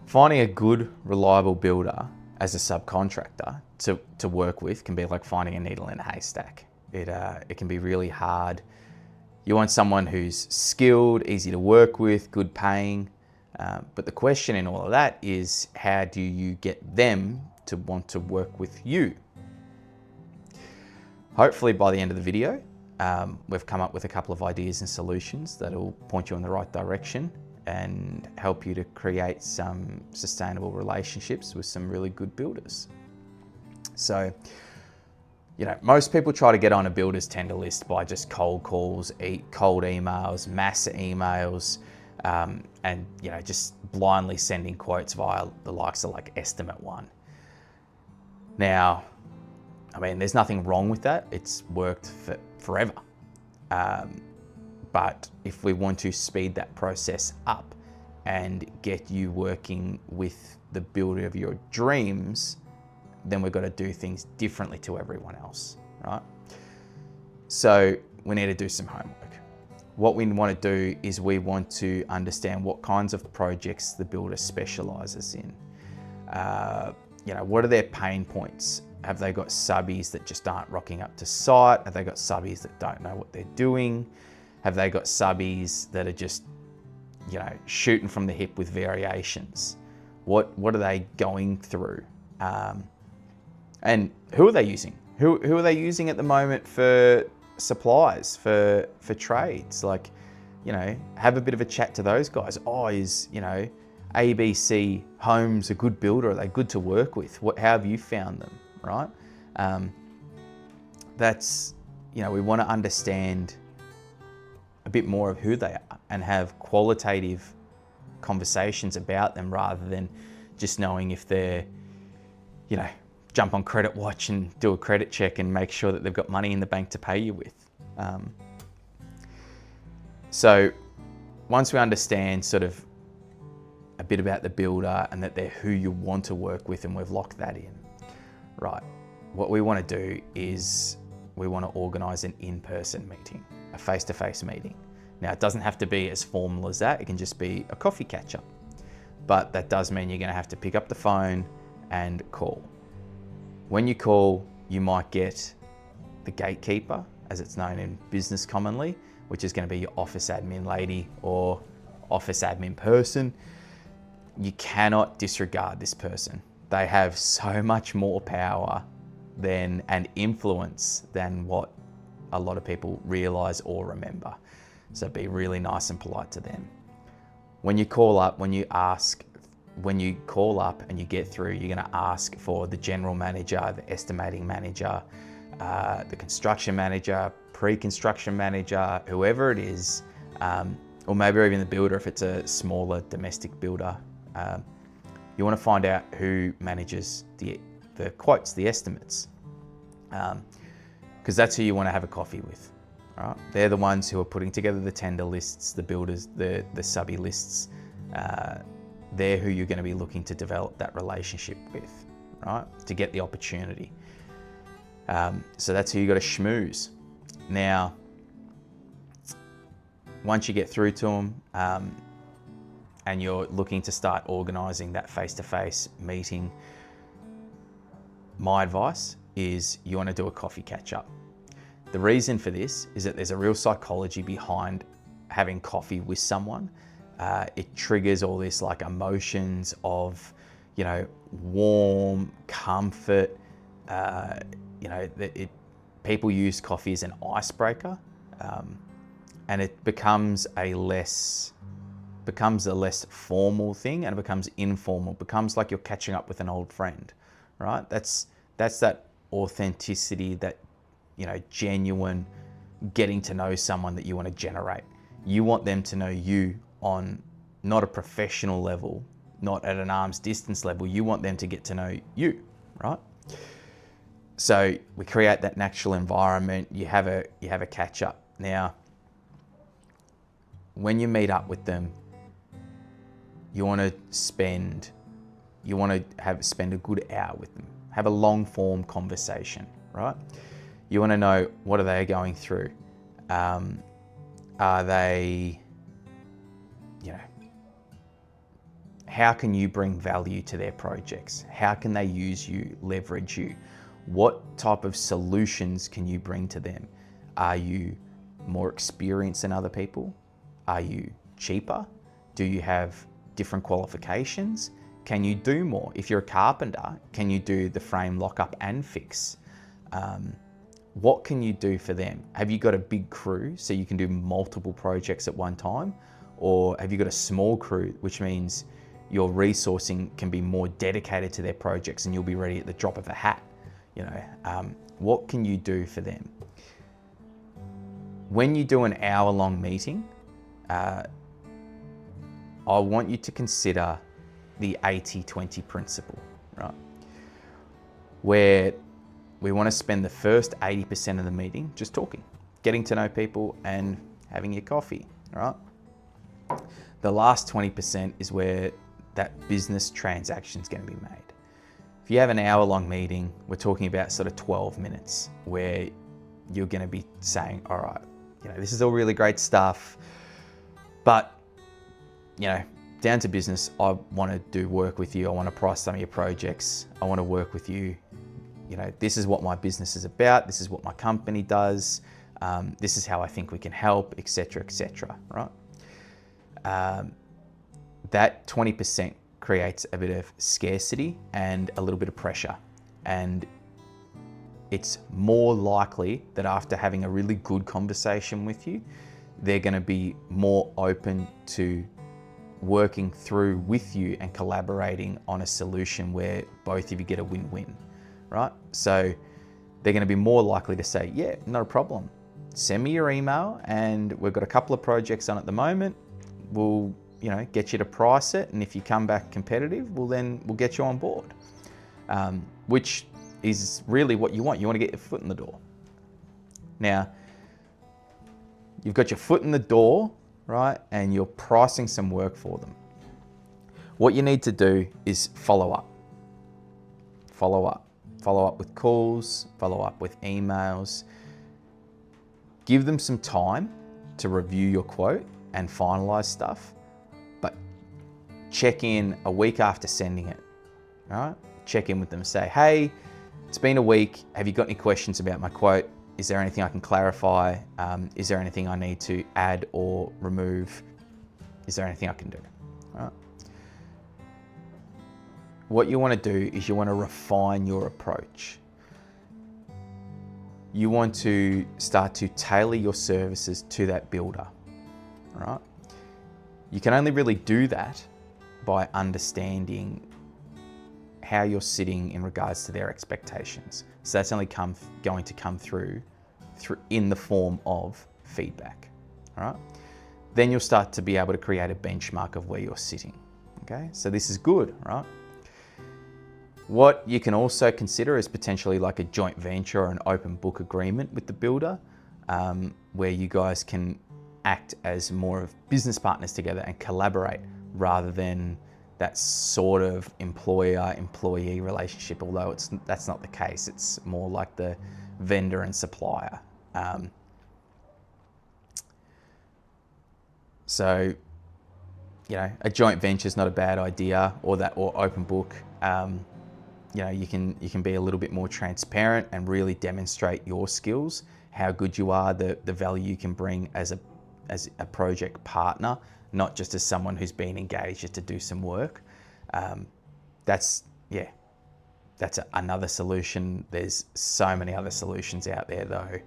Finding a good, reliable builder as a subcontractor to work with can be like finding a needle in a haystack. It can be really hard. You want someone who's skilled, easy to work with, good paying. But the question in all of that is, how do you get them to want to work with you? Hopefully by the end of the video, we've come up with a couple of ideas and solutions that will point you in the right direction and help you to create some sustainable relationships with some really good builders. So, most people try to get on a builder's tender list by just cold calls, cold emails, mass emails, and just blindly sending quotes via the likes of like Estimate One. Now, there's nothing wrong with that. It's worked for forever. But if we want to speed that process up and get you working with the builder of your dreams, then we've got to do things differently to everyone else, right? So we need to do some homework. What we want to do is we want to understand what kinds of projects the builder specializes in. What are their pain points? Have they got subbies that just aren't rocking up to site? Have they got subbies that don't know what they're doing? Have they got subbies that are just, shooting from the hip with variations? What are they going through? And who are they using? Who are they using at the moment for supplies, for trades? Like, have a bit of a chat to those guys. Oh, is, ABC Homes a good builder? Are they good to work with? How have you found them, right? We want to understand a bit more of who they are and have qualitative conversations about them rather than just knowing if they're, jump on Credit Watch and do a credit check and make sure that they've got money in the bank to pay you with. So once we understand sort of a bit about the builder and that they're who you want to work with and we've locked that in, right, what we want to do is we want to organise an in-person meeting, a face-to-face meeting. Now, it doesn't have to be as formal as that. It can just be a coffee catch-up. But that does mean you're going to have to pick up the phone and call. When you call, you might get the gatekeeper, as it's known in business commonly, which is going to be your office admin lady or office admin person. You cannot disregard this person. They have so much more power and influence than what a lot of people realize or remember. So be really nice and polite to them. When you call up, when you call up and you get through, you're going to ask for the general manager, the estimating manager, the construction manager, pre-construction manager, whoever it is, or maybe even the builder if it's a smaller domestic builder. You want to find out who manages the quotes, the estimates, because that's who you want to have a coffee with. Right? They're the ones who are putting together the tender lists, the builders, the subby lists. They're who you're going to be looking to develop that relationship with, right? To get the opportunity. So that's who you got to schmooze. Now, once you get through to them and you're looking to start organising that face-to-face meeting, my advice is you want to do a coffee catch-up. The reason for this is that there's a real psychology behind having coffee with someone. It triggers all this like emotions of, warm, comfort. People use coffee as an icebreaker, and it becomes a less formal thing, and it becomes informal. It becomes like you're catching up with an old friend, right? That's that authenticity, that genuine getting to know someone that you want to generate. You want them to know you on not a professional level, not at an arm's distance level. You want them to get to know you, right? So we create that natural environment. You have a catch up. Now, when you meet up with them, you want to spend a good hour with them. Have a long form conversation, right? You want to know, what are they going through? Are they, how can you bring value to their projects? How can they use you, leverage you? What type of solutions can you bring to them? Are you more experienced than other people? Are you cheaper? Do you have different qualifications? Can you do more? If you're a carpenter, can you do the frame lock-up and fix? What can you do for them? Have you got a big crew so you can do multiple projects at one time? Or have you got a small crew, which means your resourcing can be more dedicated to their projects and you'll be ready at the drop of a hat? What can you do for them? When you do an hour-long meeting, I want you to consider the 80-20 principle, right? Where we want to spend the first 80% of the meeting just talking, getting to know people and having your coffee, right? The last 20% is where that business transaction is going to be made. If you have an hour-long meeting, we're talking about sort of 12 minutes where you're going to be saying, all right, this is all really great stuff, but, down to business, I want to do work with you. I want to price some of your projects. I want to work with you. This is what my business is about. This is what my company does. This is how I think we can help, etc., right? That 20% creates a bit of scarcity and a little bit of pressure. And it's more likely that after having a really good conversation with you, they're going to be more open to working through with you and collaborating on a solution where both of you get a win-win, right? So they're going to be more likely to say, yeah, not a problem. Send me your email and we've got a couple of projects on at the moment. We'll, get you to price it. And if you come back competitive, we'll get you on board, which is really what you want. You want to get your foot in the door. Now, you've got your foot in the door, right? And you're pricing some work for them. What you need to do is follow up. Follow up with calls, follow up with emails. Give them some time to review your quote and finalize stuff, but check in a week after sending it, all right? Check in with them, say, hey, it's been a week. Have you got any questions about my quote? Is there anything I can clarify? Is there anything I need to add or remove? Is there anything I can do? All right. What you want to do is you want to refine your approach. You want to start to tailor your services to that builder, all right? You can only really do that by understanding how you're sitting in regards to their expectations. So that's only going to come through in the form of feedback, all right? Then you'll start to be able to create a benchmark of where you're sitting, okay? So this is good, right? What you can also consider is potentially like a joint venture or an open book agreement with the builder, where you guys can act as more of business partners together and collaborate rather than that sort of employer-employee relationship, although that's not the case. It's more like the vendor and supplier. So, a joint venture is not a bad idea, or open book. You can be a little bit more transparent and really demonstrate your skills, how good you are, the value you can bring as a project partner, not just as someone who's been engaged just to do some work. That's another solution. There's so many other solutions out there though.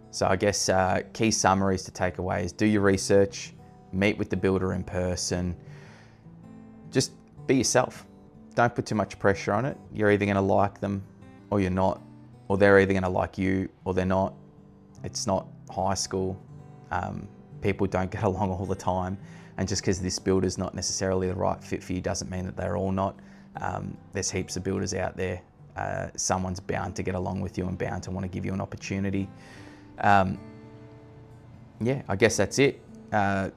So I guess key summaries to take away is do your research, meet with the builder in person, just be yourself. Don't put too much pressure on it. You're either going to like them or you're not, or they're either going to like you or they're not. It's not high school. People don't get along all the time. And just because this builder's not necessarily the right fit for you doesn't mean that they're all not. There's heaps of builders out there. Someone's bound to get along with you and bound to want to give you an opportunity. I guess that's it. Have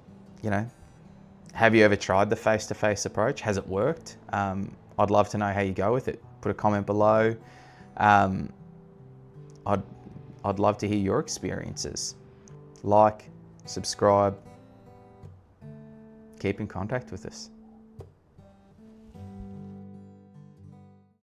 you ever tried the face-to-face approach? Has it worked? I'd love to know how you go with it. Put a comment below. I'd love to hear your experiences. Like, subscribe, keep keep in contact with us.